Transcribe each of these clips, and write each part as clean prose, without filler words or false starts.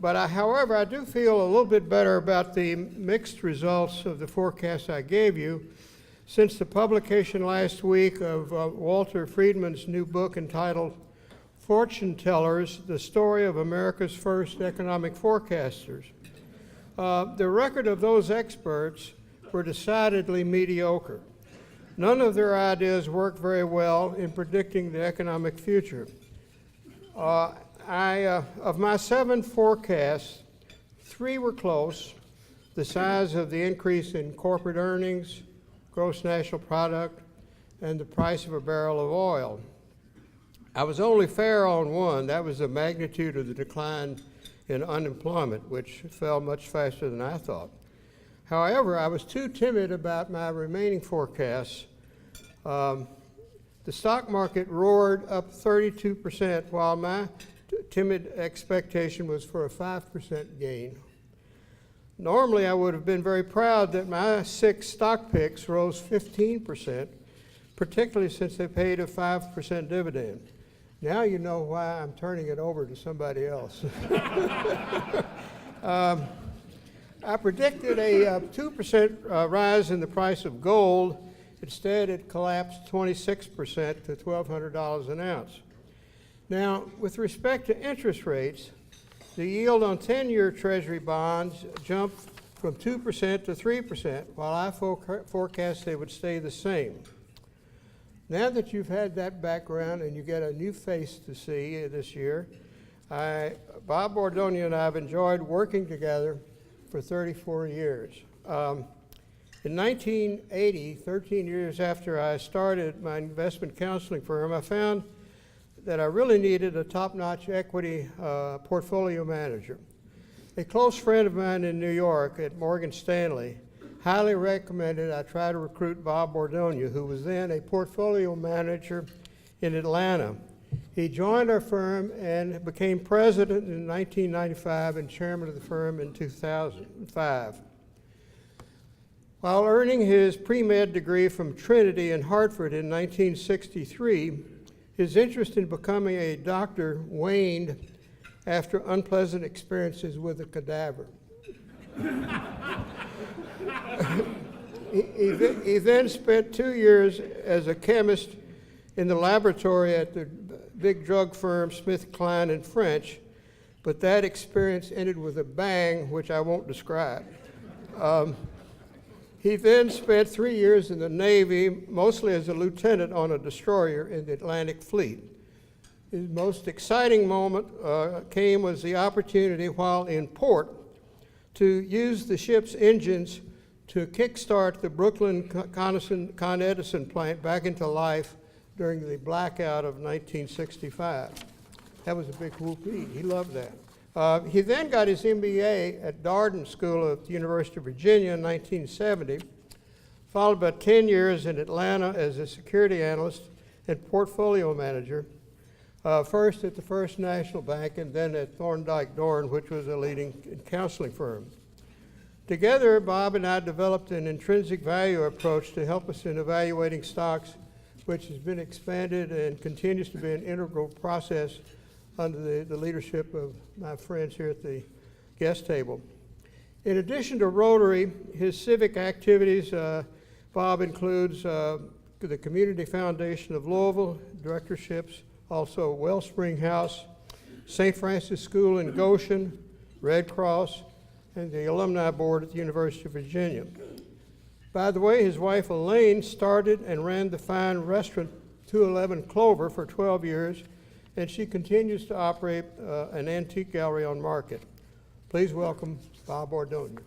But however, I do feel a little bit better about the mixed results of the forecast I gave you since the publication last week of Walter Friedman's new book entitled Fortune Tellers, The Story of America's First Economic Forecasters. The record of those experts were decidedly mediocre. None of their ideas worked very well in predicting the economic future. Of my 7 forecasts, 3 were close: the size of the increase in corporate earnings, gross national product, and the price of a barrel of oil. I was only fair on one. That was the magnitude of the decline in unemployment, which fell much faster than I thought. However, I was too timid about my remaining forecasts. The stock market roared up 32%, while my timid expectation was for a 5% gain. Normally, I would have been very proud that my 6 stock picks rose 15%, particularly since they paid a 5% dividend. Now you know why I'm turning it over to somebody else. I predicted a 2% rise in the price of gold. Instead, it collapsed 26% to $1,200 an ounce. Now, with respect to interest rates, the yield on 10-year Treasury bonds jumped from 2% to 3%, while I forecast they would stay the same. Now that you've had that background and you get a new face to see this year, Bob Bordogna and I have enjoyed working together for 34 years. In 1980, 13 years after I started my investment counseling firm, I found that I really needed a top-notch equity portfolio manager. A close friend of mine in New York at Morgan Stanley highly recommended I try to recruit Bob Bordogna, who was then a portfolio manager in Atlanta. He joined our firm and became president in 1995 and chairman of the firm in 2005. While earning his pre-med degree from Trinity in Hartford in 1963, his interest in becoming a doctor waned after unpleasant experiences with a cadaver. He then spent 2 years as a chemist in the laboratory at the big drug firm Smith, Kline and French, but that experience ended with a bang, which I won't describe. He then spent 3 years in the Navy, mostly as a lieutenant on a destroyer in the Atlantic Fleet. His most exciting moment was the opportunity while in port to use the ship's engines to kickstart the Brooklyn Con Edison plant back into life during the blackout of 1965. That was a big whoopee. He loved that. He then got his MBA at Darden School at the University of Virginia in 1970, followed by 10 years in Atlanta as a security analyst and portfolio manager, first at the First National Bank and then at Thorndike Dorn, which was a leading counseling firm. Together, Bob and I developed an intrinsic value approach to help us in evaluating stocks, which has been expanded and continues to be an integral process under the leadership of my friends here at the guest table. In addition to Rotary, his civic activities, Bob includes the Community Foundation of Louisville, directorships, also Wellspring House, St. Francis School in Goshen, Red Cross, and the Alumni Board at the University of Virginia. By the way, his wife Elaine started and ran the fine restaurant 211 Clover for 12 years, and she continues to operate an antique gallery on Market. Please welcome Bob Bordogna.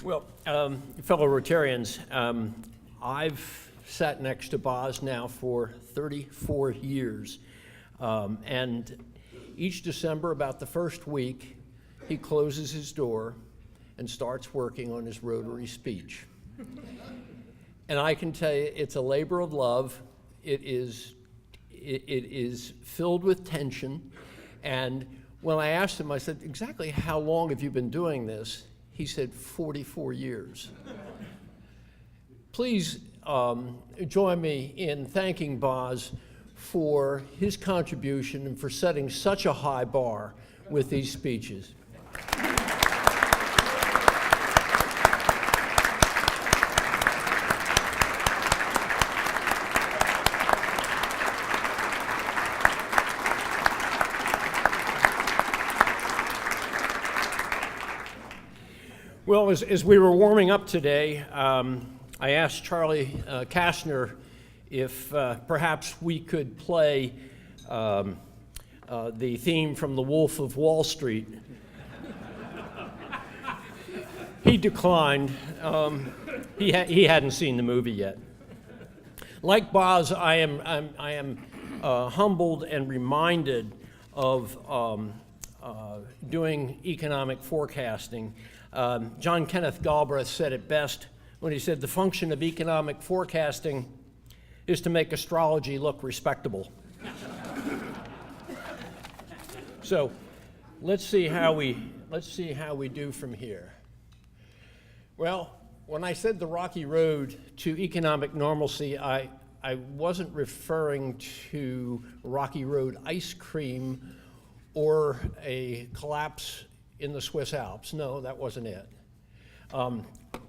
Well, fellow Rotarians, I've sat next to Boz now for 34 years, and each December, about the first week, he closes his door and starts working on his Rotary speech. And I can tell you, it's a labor of love. It is filled with tension. And when I asked him, I said, exactly how long have you been doing this? He said, 44 years. please join me in thanking Boz for his contribution and for setting such a high bar with these speeches. Well, as we were warming up today, I asked Charlie Kastner if perhaps we could play the theme from The Wolf of Wall Street. He declined. He hadn't seen the movie yet. Like Boz, I am humbled and reminded of doing economic forecasting. John Kenneth Galbraith said it best when he said, "The function of economic forecasting is to make astrology look respectable." So let's see how we do from here. Well, when I said the rocky road to economic normalcy, I wasn't referring to Rocky Road ice cream or a collapse in the Swiss Alps. No, that wasn't it.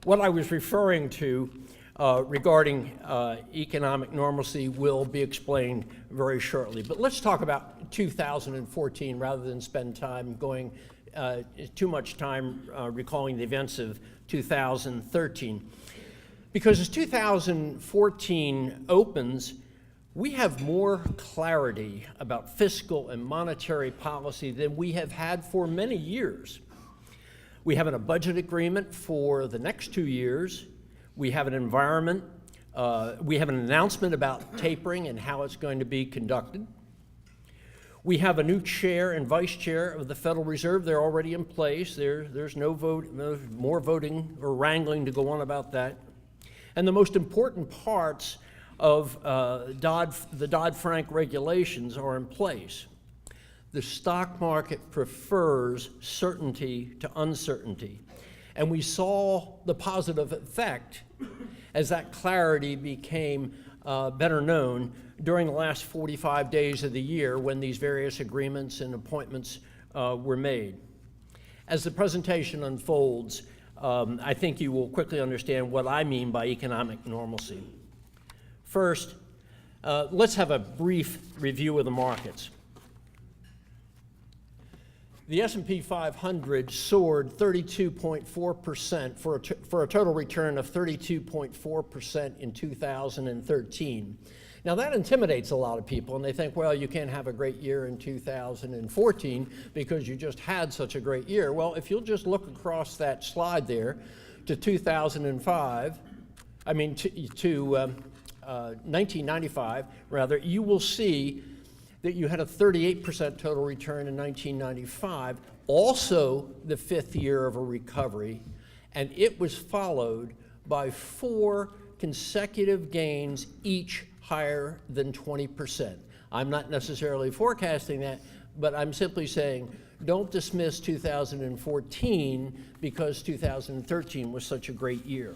What I was referring to regarding economic normalcy will be explained very shortly. But let's talk about 2014 rather than spend time going too much time recalling the events of 2013. Because as 2014 opens, we have more clarity about fiscal and monetary policy than we have had for many years. We have a budget agreement for the next 2 years. We have an environment. We have an announcement about tapering and how it's going to be conducted. We have a new chair and vice chair of the Federal Reserve. They're already in place. There's no more voting or wrangling to go on about that. And the most important parts of the Dodd-Frank regulations are in place. The stock market prefers certainty to uncertainty. And we saw the positive effect as that clarity became better known during the last 45 days of the year when these various agreements and appointments were made. As the presentation unfolds, I think you will quickly understand what I mean by economic normalcy. First, let's have a brief review of the markets. The S&P 500 soared 32.4% for a total return of 32.4% in 2013. Now that intimidates a lot of people, and they think, well, you can't have a great year in 2014 because you just had such a great year. Well, if you'll just look across that slide there to 1995, rather, you will see that you had a 38% total return in 1995, also the fifth year of a recovery, and it was followed by 4 consecutive gains, each higher than 20%. I'm not necessarily forecasting that, but I'm simply saying don't dismiss 2014 because 2013 was such a great year.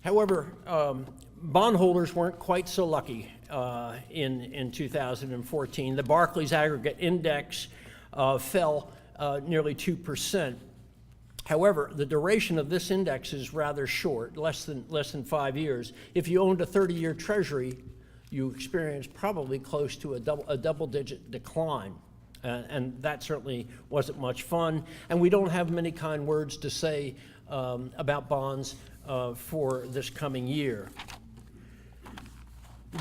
However, bondholders weren't quite so lucky in 2014. The Barclays Aggregate Index fell nearly 2%. However, the duration of this index is rather short, less than 5 years. If you owned a 30-year Treasury, you experienced probably close to a double-digit decline. And that certainly wasn't much fun. And we don't have many kind words to say about bonds for this coming year.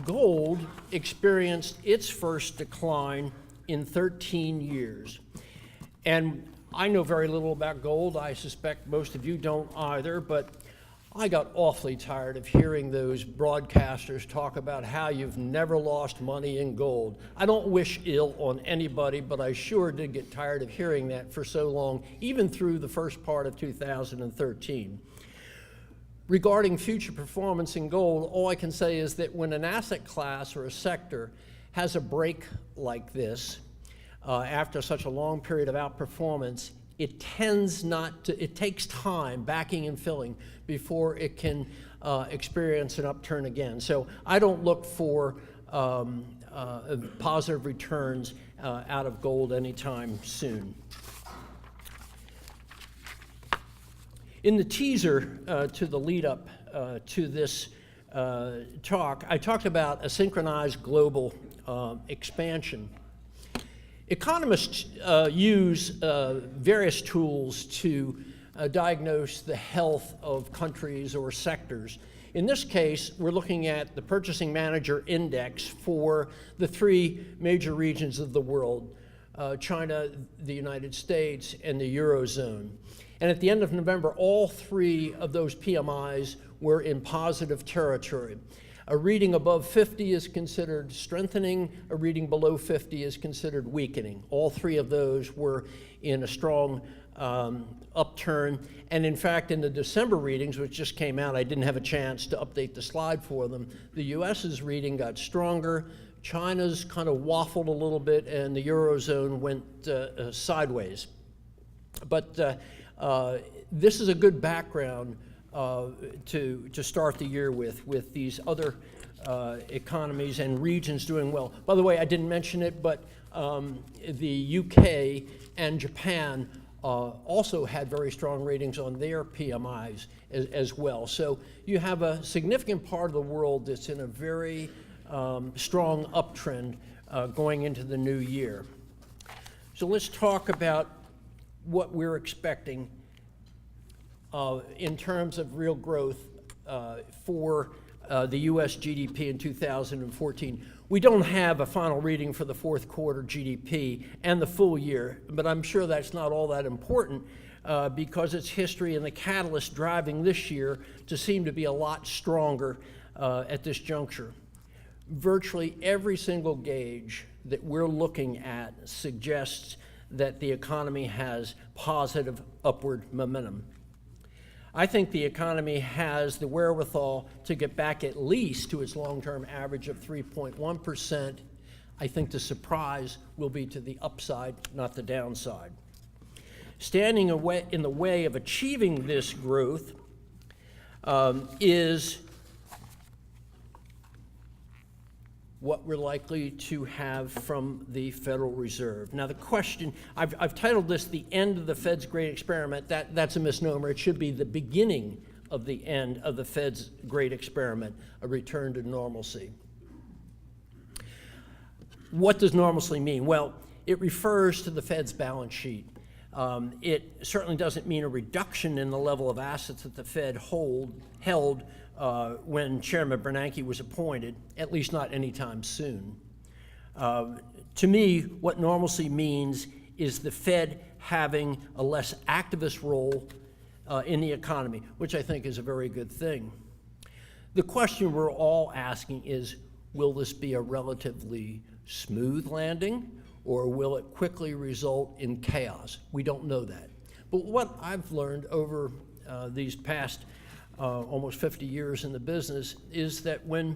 Gold experienced its first decline in 13 years. And I know very little about gold. I suspect most of you don't either, but I got awfully tired of hearing those broadcasters talk about how you've never lost money in gold. I don't wish ill on anybody, but I sure did get tired of hearing that for so long, even through the first part of 2013. Regarding future performance in gold, all I can say is that when an asset class or a sector has a break like this, after such a long period of outperformance, it tends not to, it takes time, backing and filling, before it can experience an upturn again. So I don't look for positive returns out of gold anytime soon. In the teaser to the lead up to this talk, I talked about a synchronized global expansion. Economists use various tools to diagnose the health of countries or sectors. In this case, we're looking at the Purchasing Manager Index for the three major regions of the world, China, the United States, and the Eurozone. And at the end of November, all three of those PMIs were in positive territory. A reading above 50 is considered strengthening, a reading below 50 is considered weakening. All three of those were in a strong upturn. And in fact, in the December readings, which just came out, I didn't have a chance to update the slide for them. The US's reading got stronger, China's kind of waffled a little bit, and the Eurozone went sideways. But this is a good background to start the year with these other economies and regions doing well. By the way, I didn't mention it, but the UK and Japan also had very strong ratings on their PMIs as well. So you have a significant part of the world that's in a very strong uptrend going into the new year. So let's talk about what we're expecting in terms of real growth for the U.S. GDP in 2014. We don't have a final reading for the fourth quarter GDP and the full year, but I'm sure that's not all that important because it's history and the catalyst driving this year to seem to be a lot stronger at this juncture. Virtually every single gauge that we're looking at suggests that the economy has positive upward momentum. I think the economy has the wherewithal to get back at least to its long-term average of 3.1%. I think the surprise will be to the upside, not the downside. Standing in the way of achieving this growth is what we're likely to have from the Federal Reserve. Now the question, I've titled this the end of the Fed's great experiment. That's a misnomer. It should be the beginning of the end of the Fed's great experiment, a return to normalcy. What does normalcy mean? Well, it refers to the Fed's balance sheet. It certainly doesn't mean a reduction in the level of assets that the Fed held when Chairman Bernanke was appointed, at least not anytime soon. To me, what normalcy means is the Fed having a less activist role in the economy, which I think is a very good thing. The question we're all asking is, will this be a relatively smooth landing, or will it quickly result in chaos? We don't know that. But what I've learned over these past almost 50 years in the business is that when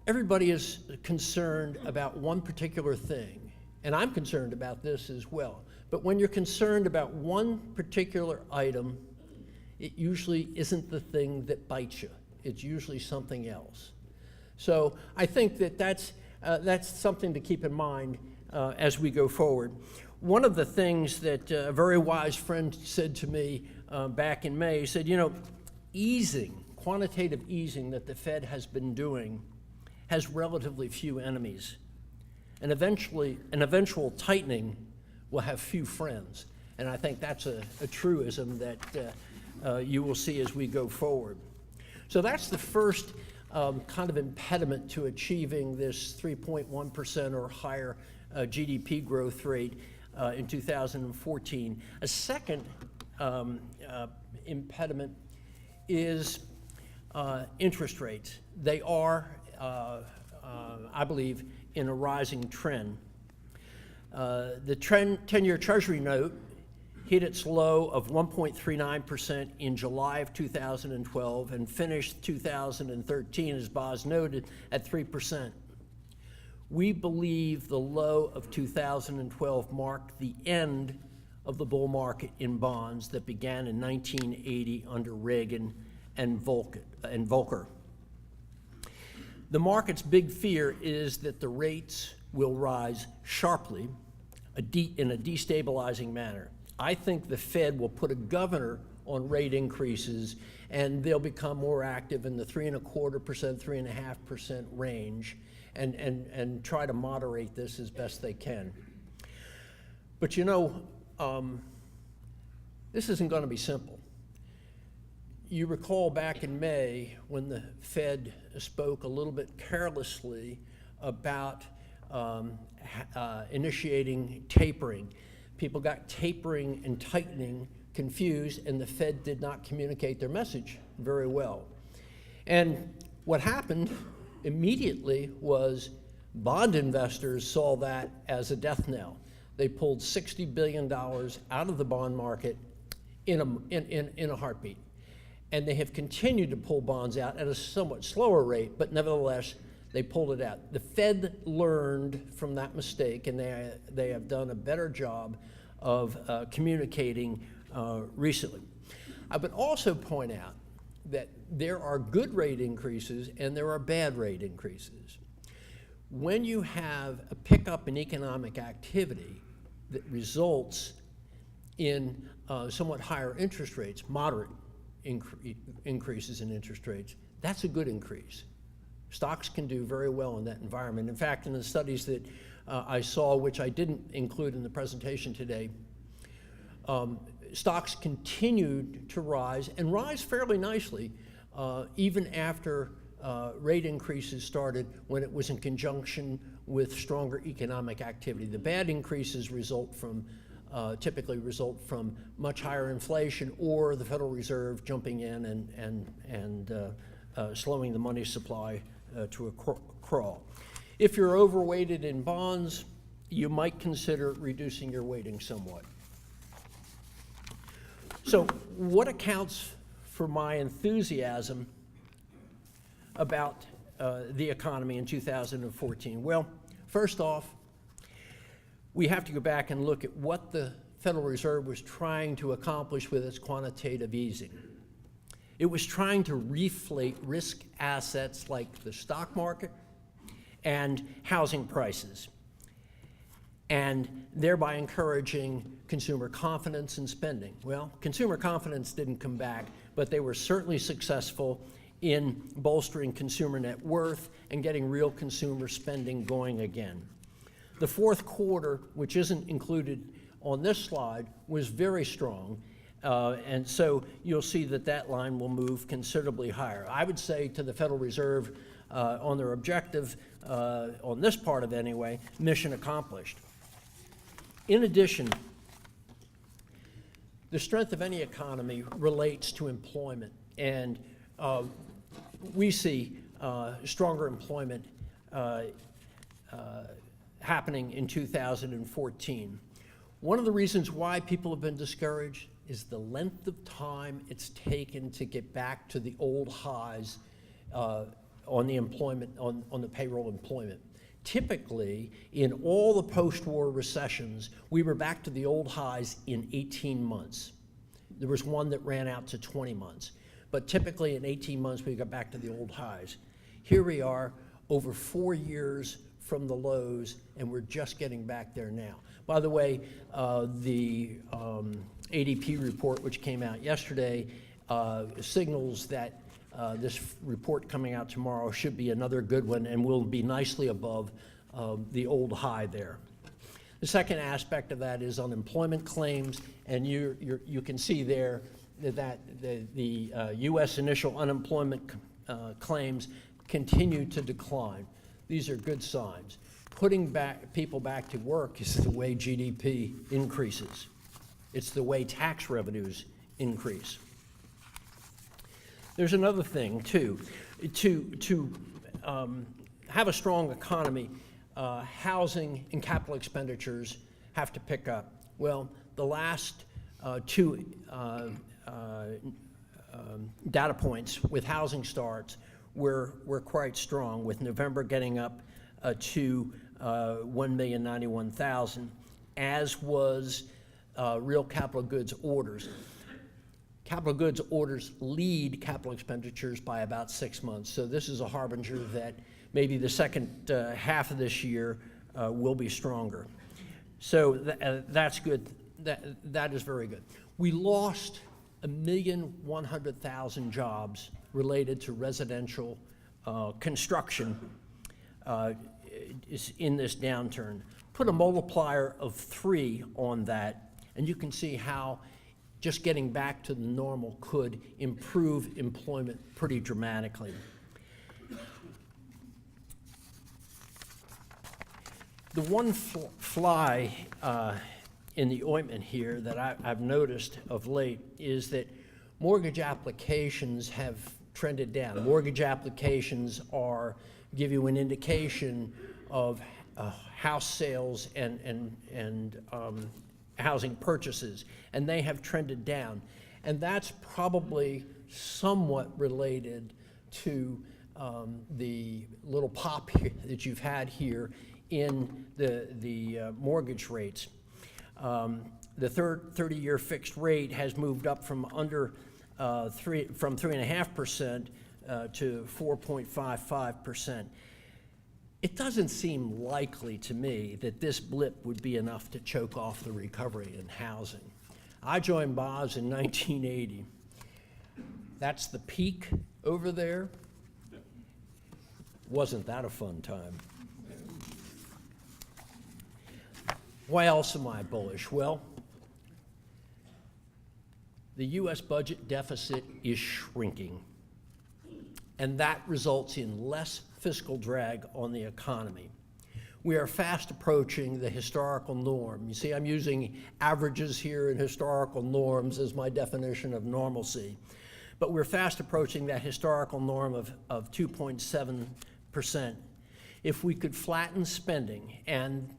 everybody is concerned about one particular thing, and I'm concerned about this as well, but when you're concerned about one particular item, it usually isn't the thing that bites you. It's usually something else. So I think that that's something to keep in mind as we go forward. One of the things that a very wise friend said to me back in May, he said, you know, quantitative easing that the Fed has been doing has relatively few enemies. And eventually, an eventual tightening will have few friends. And I think that's a truism that you will see as we go forward. So that's the first kind of impediment to achieving this 3.1% or higher GDP growth rate in 2014. A second impediment is interest rates. They are, I believe, in a rising trend. The 10-year Treasury note hit its low of 1.39% in July of 2012 and finished 2013, as Boz noted, at 3%. We believe the low of 2012 marked the end of the bull market in bonds that began in 1980 under Reagan and Volcker. The market's big fear is that the rates will rise sharply in a destabilizing manner. I think the Fed will put a governor on rate increases, and they'll become more active in the 3.25%, 3.5% range, and try to moderate this as best they can. But you know, this isn't going to be simple. You recall back in May when the Fed spoke a little bit carelessly about initiating tapering. People got tapering and tightening confused, and the Fed did not communicate their message very well. And what happened immediately was bond investors saw that as a death knell. They pulled $60 billion out of the bond market in a heartbeat. And they have continued to pull bonds out at a somewhat slower rate, but nevertheless, they pulled it out. The Fed learned from that mistake, and they have done a better job of communicating recently. I would also point out that there are good rate increases and there are bad rate increases. When you have a pickup in economic activity that results in somewhat higher interest rates, moderate increases in interest rates, that's a good increase. Stocks can do very well in that environment. In fact, in the studies that I saw, which I didn't include in the presentation today, stocks continued to rise and rise fairly nicely even after rate increases started, when it was in conjunction with stronger economic activity. The bad increases typically result from much higher inflation or the Federal Reserve jumping in and slowing the money supply to a crawl. If you're overweighted in bonds, you might consider reducing your weighting somewhat. So what accounts for my enthusiasm about the economy in 2014? Well, first off, we have to go back and look at what the Federal Reserve was trying to accomplish with its quantitative easing. It was trying to reflate risk assets like the stock market and housing prices, and thereby encouraging consumer confidence and spending. Well, consumer confidence didn't come back, but they were certainly successful in bolstering consumer net worth and getting real consumer spending going again. The fourth quarter, which isn't included on this slide, was very strong, and so you'll see that line will move considerably higher. I would say to the Federal Reserve on their objective, on this part of it anyway, mission accomplished. In addition, the strength of any economy relates to employment, and we see stronger employment happening in 2014. One of the reasons why people have been discouraged is the length of time it's taken to get back to the old highs on the employment, on the payroll employment. Typically, in all the post-war recessions, we were back to the old highs in 18 months. There was one that ran out to 20 months. But typically in 18 months, we got back to the old highs. Here we are, over 4 years from the lows, and we're just getting back there now. By the way, the ADP report, which came out yesterday, signals that this report coming out tomorrow should be another good one and will be nicely above the old high there. The second aspect of that is unemployment claims, and you can see there that the U.S. initial unemployment claims continue to decline. These are good signs. Putting people back to work is the way GDP increases. It's the way tax revenues increase. There's another thing, too. To have a strong economy, housing and capital expenditures have to pick up. Well, the last two data points with housing starts were quite strong, with November getting up to 1,091,000, as was real capital goods orders. Capital goods orders lead capital expenditures by about 6 months. So this is a harbinger that maybe the second half of this year will be stronger. So that's good. That is very good. We lost 1,100,000 jobs related to residential construction in this downturn. Put a multiplier of 3 on that, and you can see how just getting back to the normal could improve employment pretty dramatically. The one fly in the ointment here that I've noticed of late is that mortgage applications have trended down. Mortgage applications give you an indication of house sales and housing purchases, and they have trended down. And that's probably somewhat related to the little pop that you've had here in the mortgage rates. The 30-year fixed rate has moved up from under 3.5% to 4.55%. It doesn't seem likely to me that this blip would be enough to choke off the recovery in housing. I joined BOZ in 1980. That's the peak over there. Wasn't that a fun time? Why else am I bullish? Well, the U.S. budget deficit is shrinking, and that results in less fiscal drag on the economy. We are fast approaching the historical norm. You see, I'm using averages here and historical norms as my definition of normalcy, but we're fast approaching that historical norm of 2.7%. If we could flatten spending, and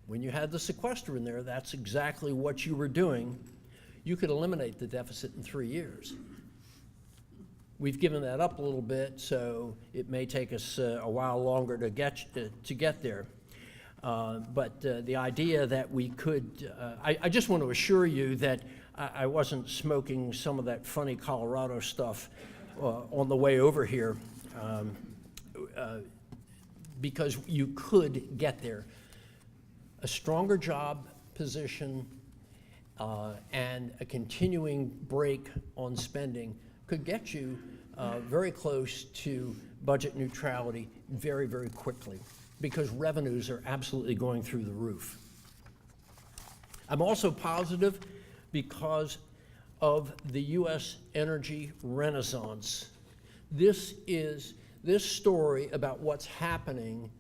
when you had the sequester in there, that's exactly what you were doing, you could eliminate the deficit in 3 years. We've given that up a little bit, so it may take us a while longer to get there. But the idea that we could, I just want to assure you that I wasn't smoking some of that funny Colorado stuff on the way over here, because you could get there. A stronger job position and a continuing break on spending could get you very close to budget neutrality very, very quickly, because revenues are absolutely going through the roof. I'm also positive because of the U.S. energy renaissance. This story about what's happening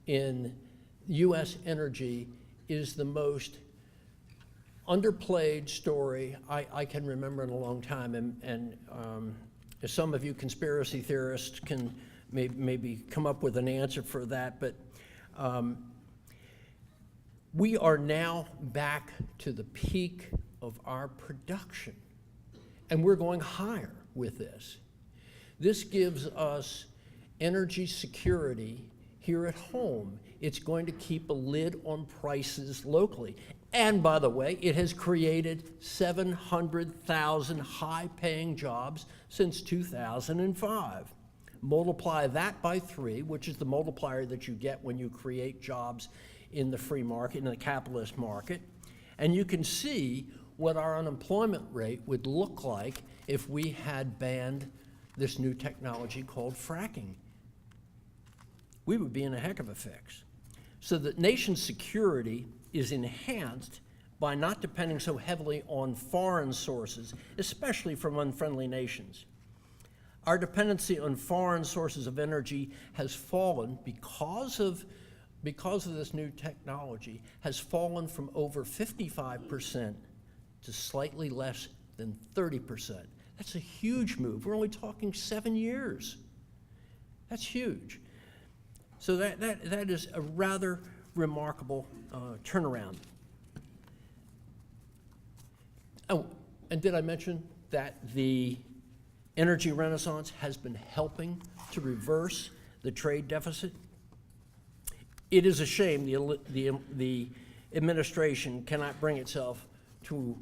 in U.S. energy is the most underplayed story I can remember in a long time, and some of you conspiracy theorists can maybe come up with an answer for that, but we are now back to the peak of our production, and we're going higher with this. This gives us energy security here at home. It's going to keep a lid on prices locally. And by the way, it has created 700,000 high-paying jobs since 2005. Multiply that by 3, which is the multiplier that you get when you create jobs in the free market, in the capitalist market, and you can see what our unemployment rate would look like if we had banned this new technology called fracking. We would be in a heck of a fix. So the nation's security is enhanced by not depending so heavily on foreign sources, especially from unfriendly nations. Our dependency on foreign sources of energy has fallen because of this new technology, has fallen from over 55% to slightly less than 30%. That's a huge move. We're only talking 7 years. That's huge. So that is a rather remarkable turnaround. Oh, and did I mention that the energy renaissance has been helping to reverse the trade deficit? It is a shame the administration cannot bring itself to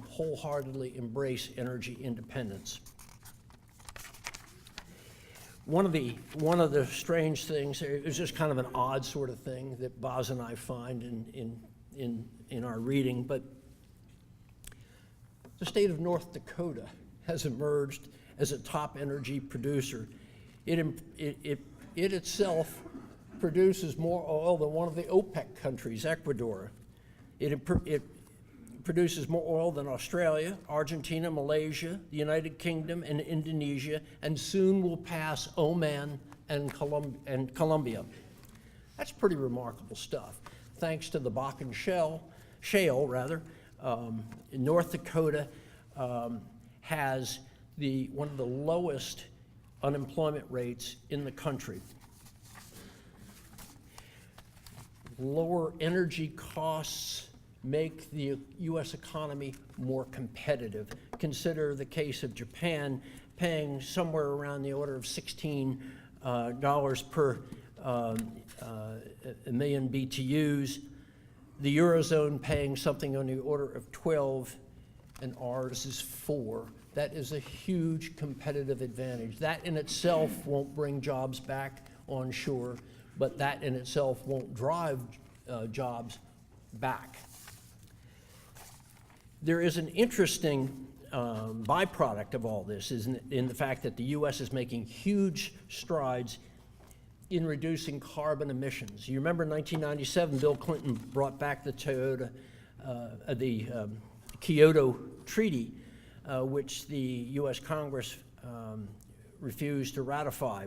wholeheartedly embrace energy independence. One of the strange things, it was just kind of an odd sort of thing that Boz and I find in our reading, but the state of North Dakota has emerged as a top energy producer. It itself produces more oil than one of the OPEC countries, Ecuador. It produces more oil than Australia, Argentina, Malaysia, the United Kingdom, and Indonesia, and soon will pass Oman and Colombia. That's pretty remarkable stuff. Thanks to the Bakken shale, North Dakota has one of the lowest unemployment rates in the country. Lower energy costs make the U.S. economy more competitive. Consider the case of Japan paying somewhere around the order of $16 per a million BTUs, the Eurozone paying something on the order of 12, and ours is 4. That is a huge competitive advantage. That in itself won't bring jobs back onshore, but that in itself won't drive jobs back. There is an interesting byproduct of all this in the fact that the U.S. is making huge strides in reducing carbon emissions. You remember in 1997, Bill Clinton brought back the Kyoto Treaty, which the U.S. Congress refused to ratify.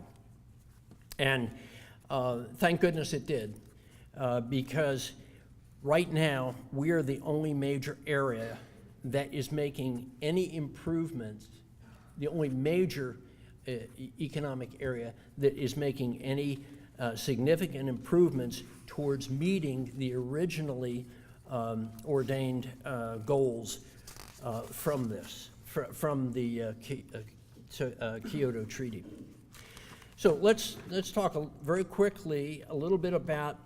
And thank goodness it did, because right now we are the only major area that is making any improvements, the only major economic area that is making any significant improvements towards meeting the originally ordained goals from the Kyoto Treaty. So let's talk very quickly a little bit about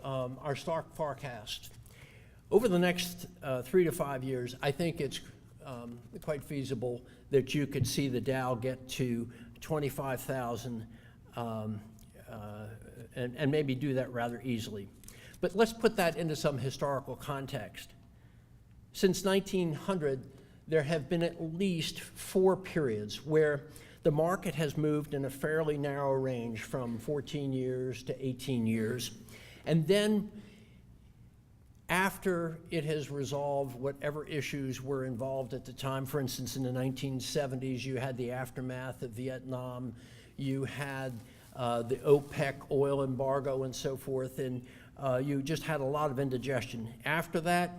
our stock forecast. Over the next 3 to 5 years, I think it's quite feasible that you could see the Dow get to 25,000 and maybe do that rather easily. But let's put that into some historical context. Since 1900, there have been at least 4 periods where the market has moved in a fairly narrow range from 14 years to 18 years. And then after it has resolved whatever issues were involved at the time, for instance, in the 1970s, you had the aftermath of Vietnam, you had the OPEC oil embargo and so forth, and you just had a lot of indigestion. After that,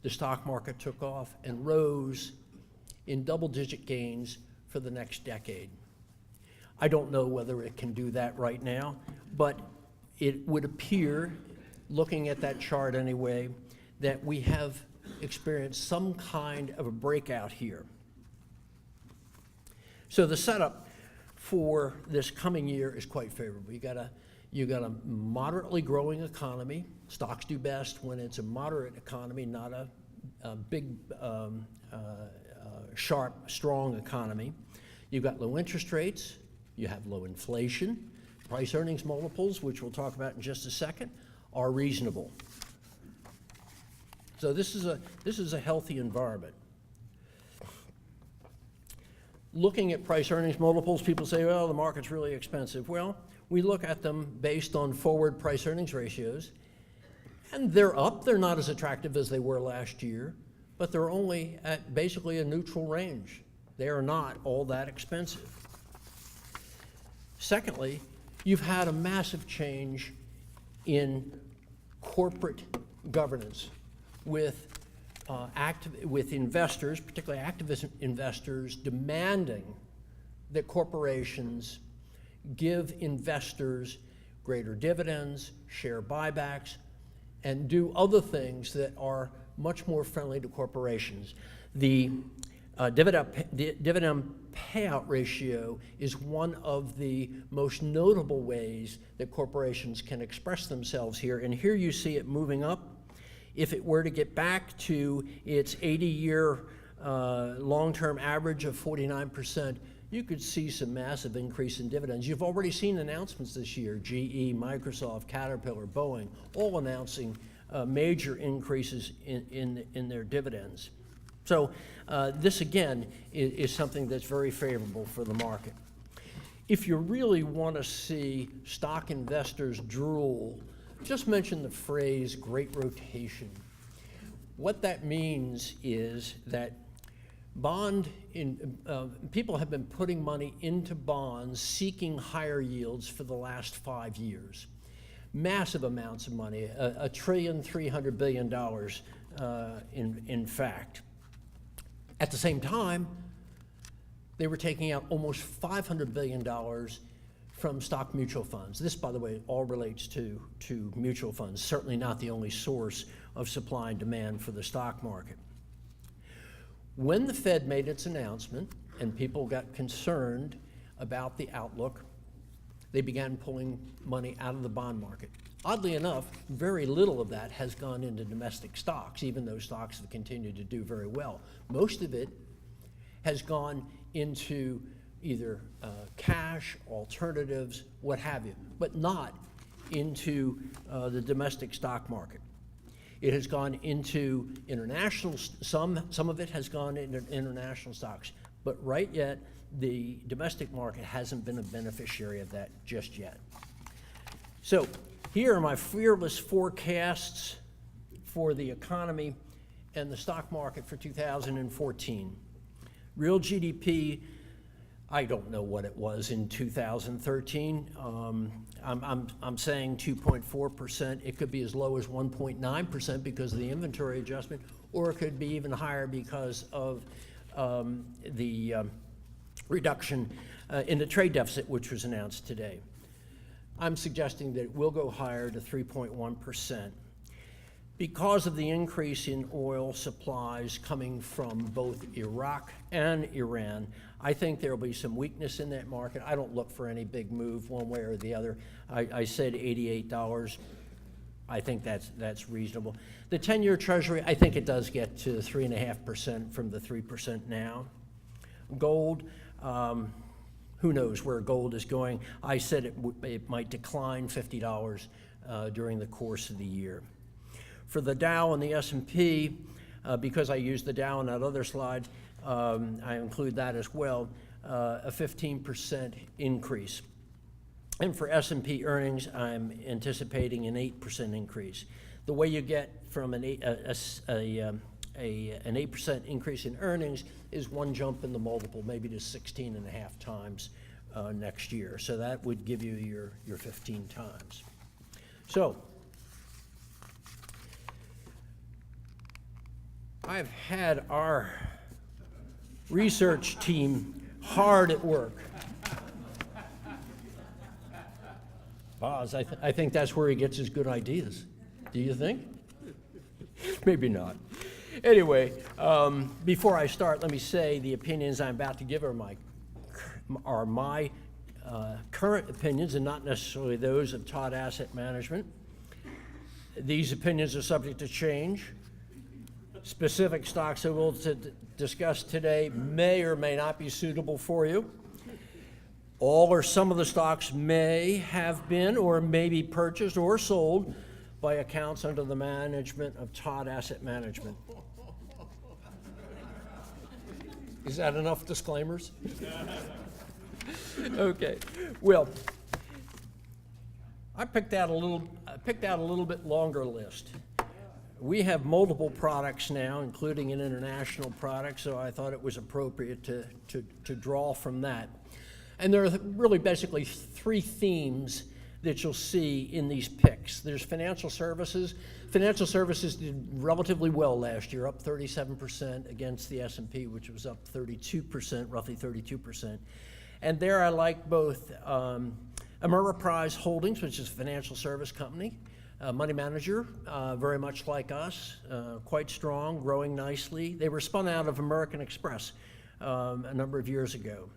the stock market took off and rose in double-digit gains for the next decade. I don't know whether it can do that right now, but it would appear, looking at that chart anyway, that we have experienced some kind of a breakout here. So the setup for this coming year is quite favorable. You got a moderately growing economy. Stocks do best when it's a moderate economy, not a big, sharp, strong economy. You've got low interest rates. You have low inflation. Price earnings multiples, which we'll talk about in just a second, are reasonable. So this is a healthy environment. Looking at price earnings multiples, people say, well, the market's really expensive. Well, we look at them based on forward price earnings ratios, and they're up. They're not as attractive as they were last year, but they're only at basically a neutral range. They are not all that expensive. Secondly, you've had a massive change in corporate governance with investors, particularly activist investors, demanding that corporations give investors greater dividends, share buybacks, and do other things that are much more friendly to corporations. The dividend payout ratio is one of the most notable ways that corporations can express themselves here. And here you see it moving up if it were to get back to its 80-year long-term average of 49%, you could see some massive increase in dividends. You've already seen announcements this year, GE, Microsoft, Caterpillar, Boeing, all announcing major increases in their dividends. So this, again, is something that's very favorable for the market. If you really want to see stock investors drool, just mention the phrase great rotation. What that means is that people have been putting money into bonds seeking higher yields for the last 5 years. Massive amounts of money, $1.3 trillion, in fact. At the same time, they were taking out almost $500 billion from stock mutual funds. This, by the way, all relates to mutual funds, certainly not the only source of supply and demand for the stock market. When the Fed made its announcement and people got concerned about the outlook, they began pulling money out of the bond market. Oddly enough, very little of that has gone into domestic stocks, even though stocks have continued to do very well. Most of it has gone into either cash, alternatives, what have you, but not into the domestic stock market. It has gone into international, some of it has gone into international stocks, but right yet, the domestic market hasn't been a beneficiary of that just yet. So here are my fearless forecasts for the economy and the stock market for 2014. Real GDP, I don't know what it was in 2013. I'm saying 2.4%. It could be as low as 1.9% because of the inventory adjustment, or it could be even higher because of the reduction in the trade deficit, which was announced today. I'm suggesting that it will go higher to 3.1%. Because of the increase in oil supplies coming from both Iraq and Iran, I think there will be some weakness in that market. I don't look for any big move one way or the other. I said $88. I think that's reasonable. The 10-year Treasury, I think it does get to 3.5% from the 3% now. Gold, who knows where gold is going. I said it might decline $50 during the course of the year. For the Dow and the S&P, because I used the Dow on that other slide, I include that as well, a 15% increase. And for S&P earnings, I'm anticipating an 8% increase. The way you get from an 8% increase in earnings is one jump in the multiple, maybe to 16.5 times next year. So that would give you your 15 times. So I've had our research team hard at work. Boz, I think that's where he gets his good ideas. Do you think? Maybe not. Anyway, before I start, let me say the opinions I'm about to give are my current opinions and not necessarily those of Todd Asset Management. These opinions are subject to change. Specific stocks I will discuss today may or may not be suitable for you. All or some of the stocks may have been or may be purchased or sold by accounts under the management of Todd Asset Management. Is that enough disclaimers? Okay. Well, I picked out a little bit longer list. We have multiple products now, including an international product, so I thought it was appropriate to draw from that. And there are really basically three themes that you'll see in these picks. There's financial services. Financial services did relatively well last year, up 37% against the S&P, which was up 32%, roughly 32%. And there I like both Ameriprise Holdings, which is a financial service company, money manager, very much like us, quite strong, growing nicely. They were spun out of American Express a number of years ago.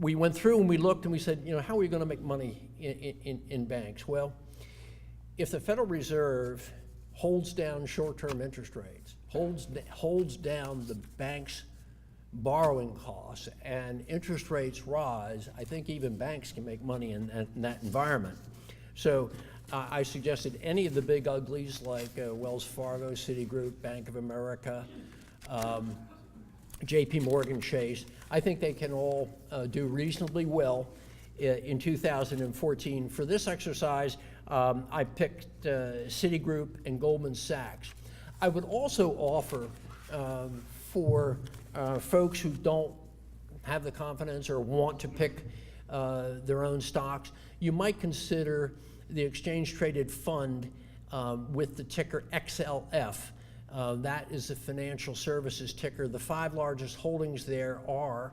We went through and we looked and we said, how are we going to make money in banks? Well, if the Federal Reserve holds down short-term interest rates, holds down the bank's borrowing costs, and interest rates rise, I think even banks can make money in that environment. So I suggested any of the big uglies like Wells Fargo, Citigroup, Bank of America, JP Morgan Chase, I think they can all do reasonably well in 2014. For this exercise, I picked Citigroup and Goldman Sachs. I would also offer for folks who don't have the confidence or want to pick their own stocks, you might consider the exchange-traded fund with the ticker XLF. That is the financial services ticker. The 5 largest holdings there are,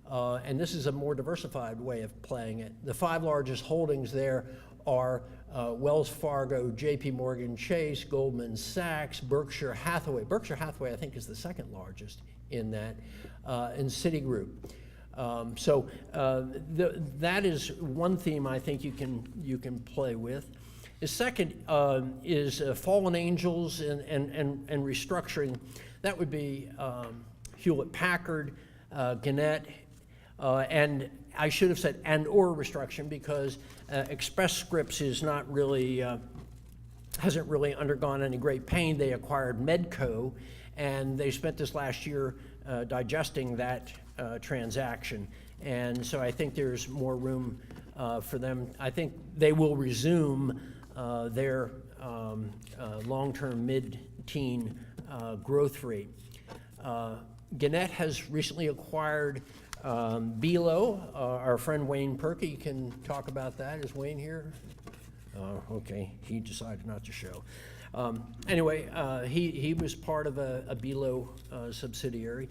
and this is a more diversified way of playing it, the 5 largest holdings there are Wells Fargo, JP Morgan Chase, Goldman Sachs, Berkshire Hathaway. Berkshire Hathaway, I think, is the second largest in that, and Citigroup. That is one theme I think you can play with. The second is fallen angels and restructuring. That would be Hewlett Packard, Gannett, and I should have said and/or restructuring, because Express Scripts is not really hasn't really undergone any great pain. They acquired Medco, and they spent this last year digesting that transaction. And so I think there's more room for them. I think they will resume their long-term mid-teen growth rate. Gannett has recently acquired Belo. Our friend Wayne Perky can talk about that. Is Wayne here? Okay, he decided not to show. Anyway, he was part of a Belo subsidiary.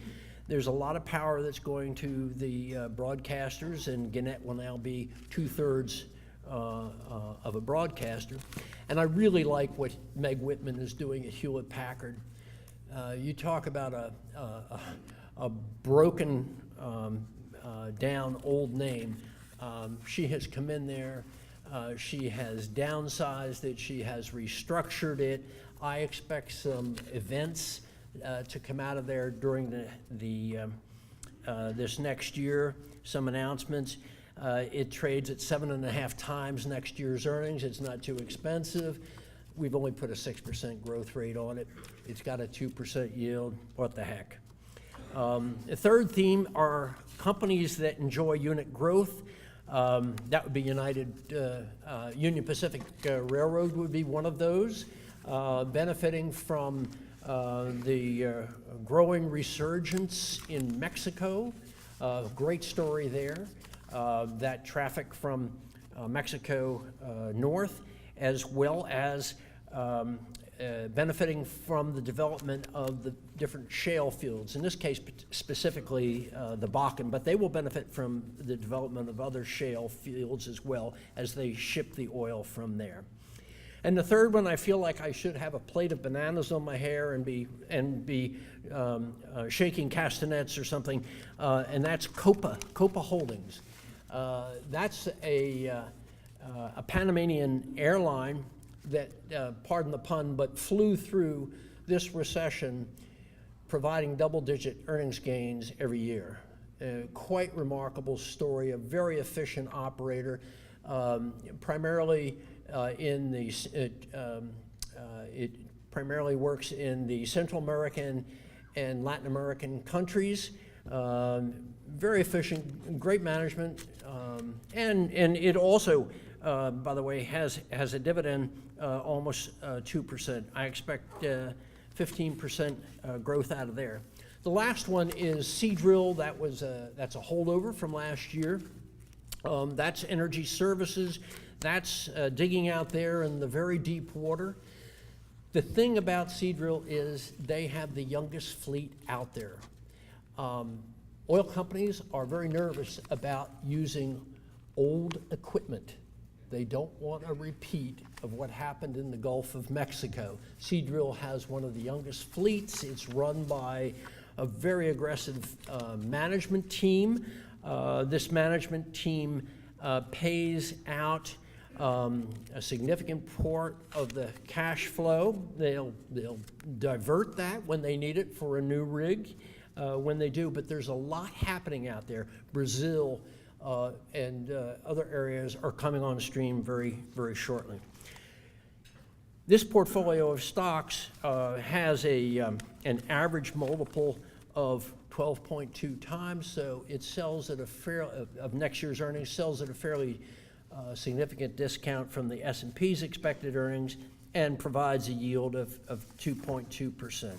There's a lot of power that's going to the broadcasters, and Gannett will now be 2/3 of a broadcaster. And I really like what Meg Whitman is doing at Hewlett Packard. You talk about a broken down old name. She has come in there. She has downsized it. She has restructured it. I expect some events to come out of there during this next year, some announcements. It trades at 7.5 times next year's earnings. It's not too expensive. We've only put a 6% growth rate on it. It's got a 2% yield. What the heck? The third theme are companies that enjoy unit growth. That would be Union Pacific Railroad would be one of those, benefiting from the growing resurgence in Mexico. Great story there. That traffic from Mexico north, as well as benefiting from the development of the different shale fields, in this case specifically the Bakken, but they will benefit from the development of other shale fields as well as they ship the oil from there. And the third one, I feel like I should have a plate of bananas on my hair and be shaking castanets or something, and that's Copa Holdings. That's a Panamanian airline that, pardon the pun, but flew through this recession providing double-digit earnings gains every year. Quite remarkable story, a very efficient operator, primarily it primarily works in the Central American and Latin American countries. Very efficient, great management, and it also, by the way, has a dividend almost 2%. I expect 15% growth out of there. The last one is Seadrill. That's a holdover from last year. That's energy services. That's digging out there in the very deep water. The thing about Seadrill is they have the youngest fleet out there. Oil companies are very nervous about using old equipment. They don't want a repeat of what happened in the Gulf of Mexico. Seadrill has one of the youngest fleets. It's run by a very aggressive management team. This management team pays out A significant part of the cash flow, they'll divert that when they need it for a new rig, when they do, but there's a lot happening out there. Brazil and other areas are coming on stream very, very shortly. This portfolio of stocks has an average multiple of 12.2 times, so it sells at a of next year's earnings, sells at a fairly significant discount from the S&P's expected earnings and provides a yield of 2.2%.